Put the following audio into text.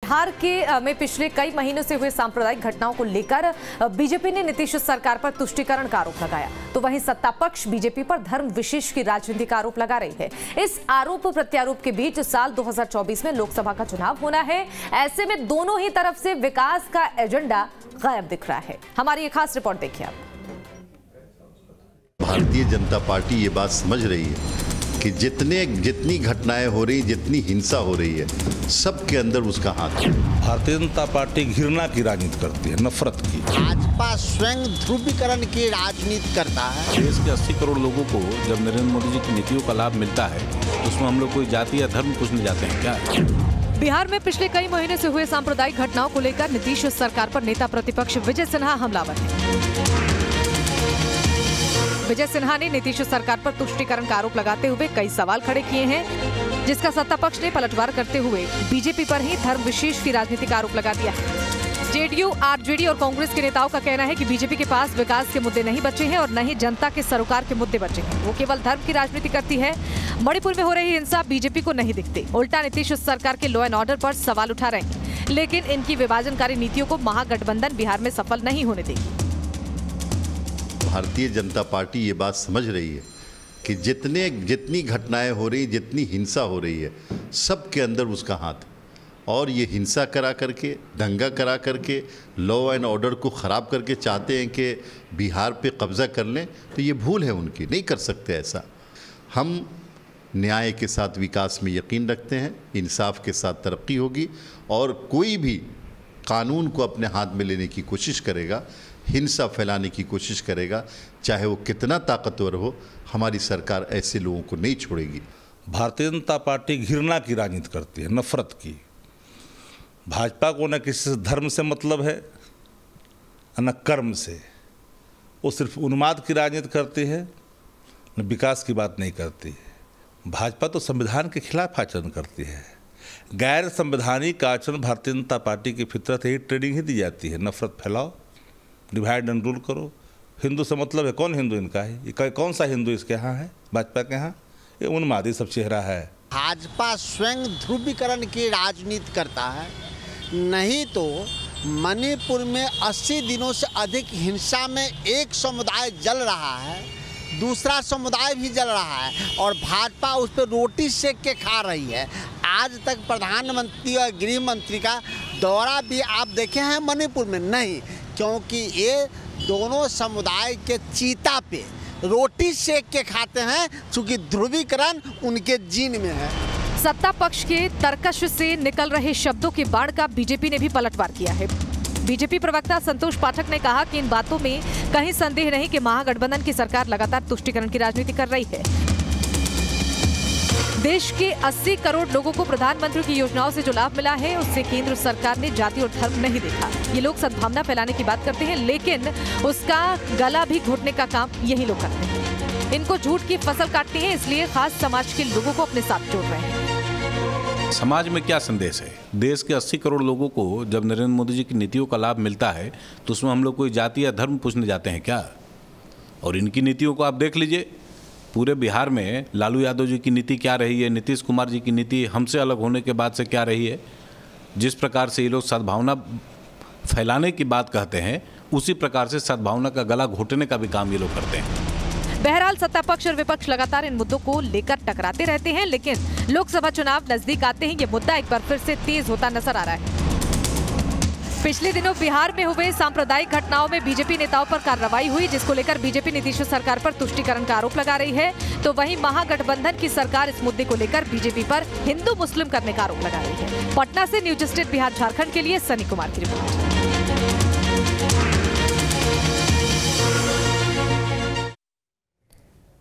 बिहार में पिछले कई महीनों से हुए सांप्रदायिक घटनाओं को लेकर बीजेपी ने नीतीश सरकार पर तुष्टीकरण का आरोप लगाया, तो वहीं सत्ता पक्ष बीजेपी पर धर्म विशेष की राजनीति का आरोप लगा रही है। इस आरोप प्रत्यारोप के बीच साल 2024 में लोकसभा का चुनाव होना है। ऐसे में दोनों ही तरफ से विकास का एजेंडा गायब दिख रहा है। हमारी एक खास रिपोर्ट देखिए आप। भारतीय जनता पार्टी ये बात समझ रही है कि जितनी घटनाएं हो रही, जितनी हिंसा हो रही है, सबके अंदर उसका हाथ है। भारतीय जनता पार्टी घृणा की राजनीति करती है, नफरत की। भाजपा स्वयं ध्रुवीकरण की राजनीति करता है। देश के 80 करोड़ लोगों को जब नरेंद्र मोदी जी की नीतियों का लाभ मिलता है तो उसमें हम लोग कोई जाति या धर्म पूछने जाते हैं क्या? बिहार में पिछले कई महीने से हुए सांप्रदायिक घटनाओं को लेकर नीतीश सरकार पर नेता प्रतिपक्ष विजय सिन्हा हमलावर हैं। विजय सिन्हा ने नीतीश सरकार पर तुष्टीकरण का आरोप लगाते हुए कई सवाल खड़े किए हैं, जिसका सत्ता पक्ष ने पलटवार करते हुए बीजेपी पर ही धर्म विशेष की राजनीति का आरोप लगा दिया है। जेडीयू, आरजेडी और कांग्रेस के नेताओं का कहना है कि बीजेपी के पास विकास के मुद्दे नहीं बचे हैं और न ही जनता के सरोकार के मुद्दे बचे हैं। वो केवल धर्म की राजनीति करती है। मणिपुर में हो रही हिंसा बीजेपी को नहीं दिखती, उल्टा नीतीश सरकार के लॉ एंड ऑर्डर पर सवाल उठा रहे हैं, लेकिन इनकी विभाजनकारी नीतियों को महागठबंधन बिहार में सफल नहीं होने देगी। भारतीय जनता पार्टी ये बात समझ रही है कि जितनी घटनाएं हो रही, जितनी हिंसा हो रही है, सबके अंदर उसका हाथ। और ये हिंसा करा करके, दंगा करा करके, लॉ एंड ऑर्डर को ख़राब करके चाहते हैं कि बिहार पे कब्ज़ा कर लें, तो ये भूल है उनकी, नहीं कर सकते ऐसा। हम न्याय के साथ विकास में यकीन रखते हैं, इंसाफ के साथ तरक्की होगी, और कोई भी कानून को अपने हाथ में लेने की कोशिश करेगा, हिंसा फैलाने की कोशिश करेगा, चाहे वो कितना ताकतवर हो, हमारी सरकार ऐसे लोगों को नहीं छोड़ेगी। भारतीय जनता पार्टी घृणा की राजनीति करती है, नफरत की। भाजपा को न किसी धर्म से मतलब है न कर्म से। वो सिर्फ उन्माद की राजनीति करती है, न विकास की बात नहीं करती है। भाजपा तो संविधान के खिलाफ आचरण करती है। गैर संवैधानिक आचरण भारतीय जनता पार्टी की फितरत यही ट्रेनिंग ही दी जाती है। नफरत फैलाओ, डिवाइड एंड रूल करो। हिंदू से मतलब है, कौन हिंदू इनका है? ये कौन सा हिंदू इसके यहाँ है? भाजपा के यहाँ ये उन्मादी सब चेहरा है। भाजपा स्वयं ध्रुवीकरण की राजनीति करता है, नहीं तो मणिपुर में 80 दिनों से अधिक हिंसा में एक समुदाय जल रहा है, दूसरा समुदाय भी जल रहा है, और भाजपा उस पर रोटी सेक के खा रही है। आज तक प्रधानमंत्री और गृह मंत्री का दौरा भी आप देखे हैं मणिपुर में? नहीं, क्योंकि ये दोनों समुदाय के चीता पे रोटी सेक के खाते हैं, क्योंकि ध्रुवीकरण उनके जीन में है। सत्ता पक्ष के तर्कश से निकल रहे शब्दों के बाढ़ का बीजेपी ने भी पलटवार किया है। बीजेपी प्रवक्ता संतोष पाठक ने कहा कि इन बातों में कहीं संदेह नहीं कि महागठबंधन की सरकार लगातार तुष्टीकरण की राजनीति कर रही है। देश के 80 करोड़ लोगों को प्रधानमंत्री की योजनाओं से जो लाभ मिला है, उससे केंद्र सरकार ने जाति और धर्म नहीं देखा। ये लोग सद्भावना फैलाने की बात करते हैं, लेकिन उसका गला भी घोटने का काम यही लोग करते हैं। इनको झूठ की फसल काटनी है, इसलिए खास समाज के लोगों को अपने साथ जोड़ रहे हैं। समाज में क्या संदेश है? देश के 80 करोड़ लोगों को जब नरेंद्र मोदी जी की नीतियों का लाभ मिलता है तो उसमें हम लोग कोई जाति या धर्म पूछने जाते हैं क्या? और इनकी नीतियों को आप देख लीजिए। पूरे बिहार में लालू यादव जी की नीति क्या रही है, नीतीश कुमार जी की नीति हमसे अलग होने के बाद से क्या रही है। जिस प्रकार से ये लोग सद्भावना फैलाने की बात कहते हैं, उसी प्रकार से सद्भावना का गला घोटने का भी काम ये लोग करते हैं। बहरहाल सत्ता पक्ष और विपक्ष लगातार इन मुद्दों को लेकर टकराते रहते हैं, लेकिन लोकसभा चुनाव नजदीक आते ही ये मुद्दा एक बार फिर से तेज होता नजर आ रहा है। पिछले दिनों बिहार में हुए सांप्रदायिक घटनाओं में बीजेपी नेताओं पर कार्रवाई हुई, जिसको लेकर बीजेपी नीतीश सरकार पर तुष्टीकरण का आरोप लगा रही है, तो वहीं महागठबंधन की सरकार इस मुद्दे को लेकर बीजेपी पर हिंदू मुस्लिम करने का आरोप लगा रही है। पटना से न्यूज स्टेट बिहार झारखंड के लिए सनी कुमार की रिपोर्ट।